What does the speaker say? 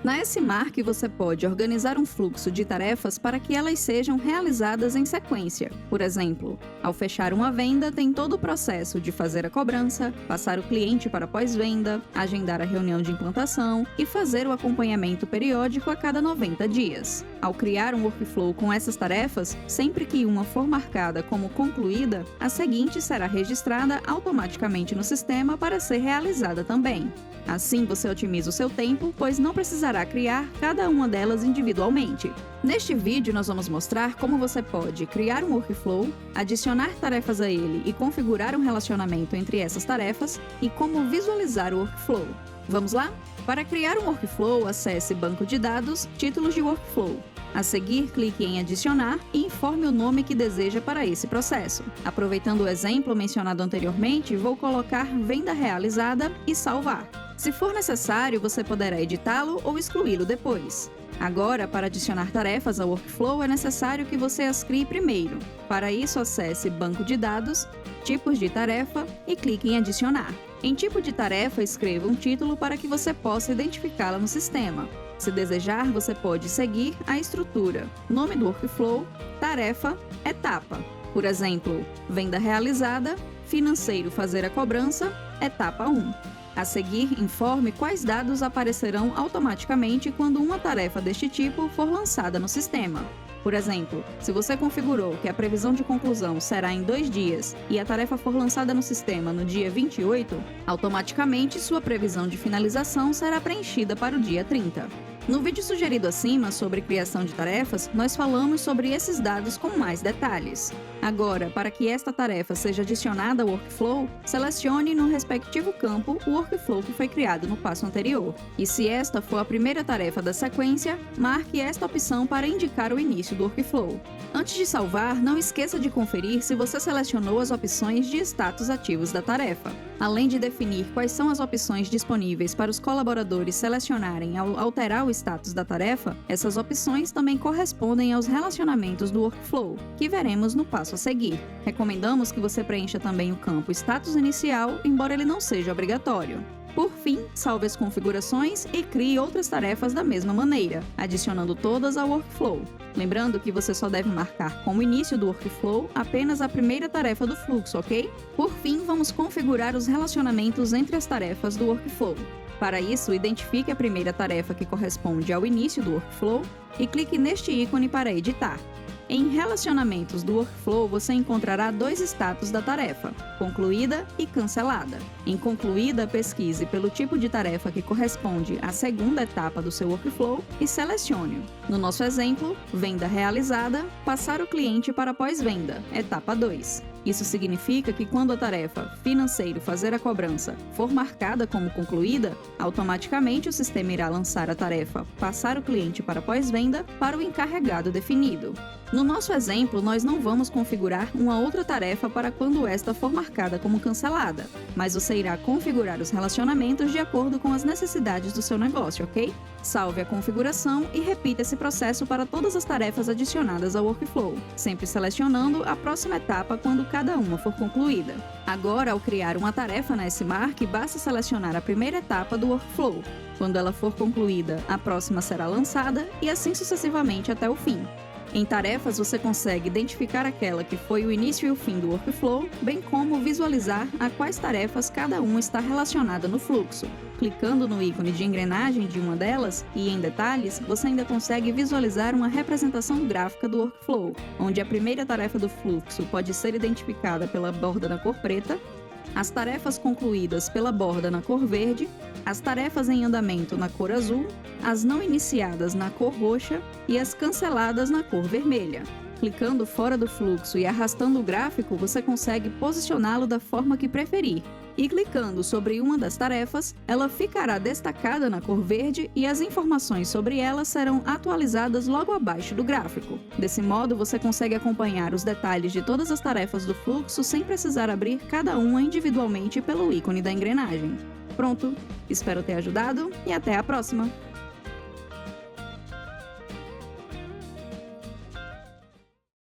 Na SMark, você pode organizar um fluxo de tarefas para que elas sejam realizadas em sequência. Por exemplo, ao fechar uma venda, tem todo o processo de fazer a cobrança, passar o cliente para pós-venda, agendar a reunião de implantação e fazer o acompanhamento periódico a cada 90 dias. Ao criar um workflow com essas tarefas, sempre que uma for marcada como concluída, a seguinte será registrada automaticamente no sistema para ser realizada também. Assim, você otimiza o seu tempo, pois não precisará criar cada uma delas individualmente. Neste vídeo, nós vamos mostrar como você pode criar um workflow, adicionar tarefas a ele e configurar um relacionamento entre essas tarefas e como visualizar o workflow. Vamos lá? Para criar um workflow, acesse Banco de Dados, Títulos de Workflow. A seguir, clique em Adicionar e informe o nome que deseja para esse processo. Aproveitando o exemplo mencionado anteriormente, vou colocar Venda Realizada e salvar. Se for necessário, você poderá editá-lo ou excluí-lo depois. Agora, para adicionar tarefas ao workflow, é necessário que você as crie primeiro. Para isso, acesse Banco de Dados, Tipos de Tarefa e clique em Adicionar. Em Tipo de Tarefa, escreva um título para que você possa identificá-la no sistema. Se desejar, você pode seguir a estrutura: nome do workflow, tarefa, etapa. Por exemplo, Venda Realizada, Financeiro Fazer a Cobrança, etapa 1. A seguir, informe quais dados aparecerão automaticamente quando uma tarefa deste tipo for lançada no sistema. Por exemplo, se você configurou que a previsão de conclusão será em 2 dias e a tarefa for lançada no sistema no dia 28, automaticamente sua previsão de finalização será preenchida para o dia 30. No vídeo sugerido acima sobre criação de tarefas, nós falamos sobre esses dados com mais detalhes. Agora, para que esta tarefa seja adicionada ao workflow, selecione no respectivo campo o workflow que foi criado no passo anterior. E se esta for a primeira tarefa da sequência, marque esta opção para indicar o início do workflow. Antes de salvar, não esqueça de conferir se você selecionou as opções de status ativos da tarefa. Além de definir quais são as opções disponíveis para os colaboradores selecionarem ao alterar o status da tarefa, essas opções também correspondem aos relacionamentos do workflow, que veremos no passo a seguir. Recomendamos que você preencha também o campo status inicial, embora ele não seja obrigatório. Por fim, salve as configurações e crie outras tarefas da mesma maneira, adicionando todas ao workflow. Lembrando que você só deve marcar como início do workflow apenas a primeira tarefa do fluxo, ok? Por fim, vamos configurar os relacionamentos entre as tarefas do workflow. Para isso, identifique a primeira tarefa que corresponde ao início do workflow e clique neste ícone para editar. Em Relacionamentos do Workflow, você encontrará 2 status da tarefa: concluída e cancelada. Em concluída, pesquise pelo tipo de tarefa que corresponde à segunda etapa do seu workflow e selecione-o. No nosso exemplo, Venda Realizada, passar o cliente para pós-venda, etapa 2. Isso significa que quando a tarefa Financeiro Fazer a Cobrança for marcada como concluída, automaticamente o sistema irá lançar a tarefa Passar o cliente para pós-venda para o encarregado definido. No nosso exemplo, nós não vamos configurar uma outra tarefa para quando esta for marcada como cancelada, mas você irá configurar os relacionamentos de acordo com as necessidades do seu negócio, ok? Salve a configuração e repita esse processo para todas as tarefas adicionadas ao workflow, sempre selecionando a próxima etapa quando cada uma for concluída. Agora, ao criar uma tarefa na SMark, basta selecionar a primeira etapa do workflow. Quando ela for concluída, a próxima será lançada e assim sucessivamente até o fim. Em tarefas, você consegue identificar aquela que foi o início e o fim do workflow, bem como visualizar a quais tarefas cada uma está relacionada no fluxo. Clicando no ícone de engrenagem de uma delas e em detalhes, você ainda consegue visualizar uma representação gráfica do workflow, onde a primeira tarefa do fluxo pode ser identificada pela borda na cor preta, as tarefas concluídas pela borda na cor verde, as tarefas em andamento na cor azul, as não iniciadas na cor roxa e as canceladas na cor vermelha. Clicando fora do fluxo e arrastando o gráfico, você consegue posicioná-lo da forma que preferir. E clicando sobre uma das tarefas, ela ficará destacada na cor verde e as informações sobre ela serão atualizadas logo abaixo do gráfico. Desse modo, você consegue acompanhar os detalhes de todas as tarefas do fluxo sem precisar abrir cada uma individualmente pelo ícone da engrenagem. Pronto! Espero ter ajudado e até a próxima!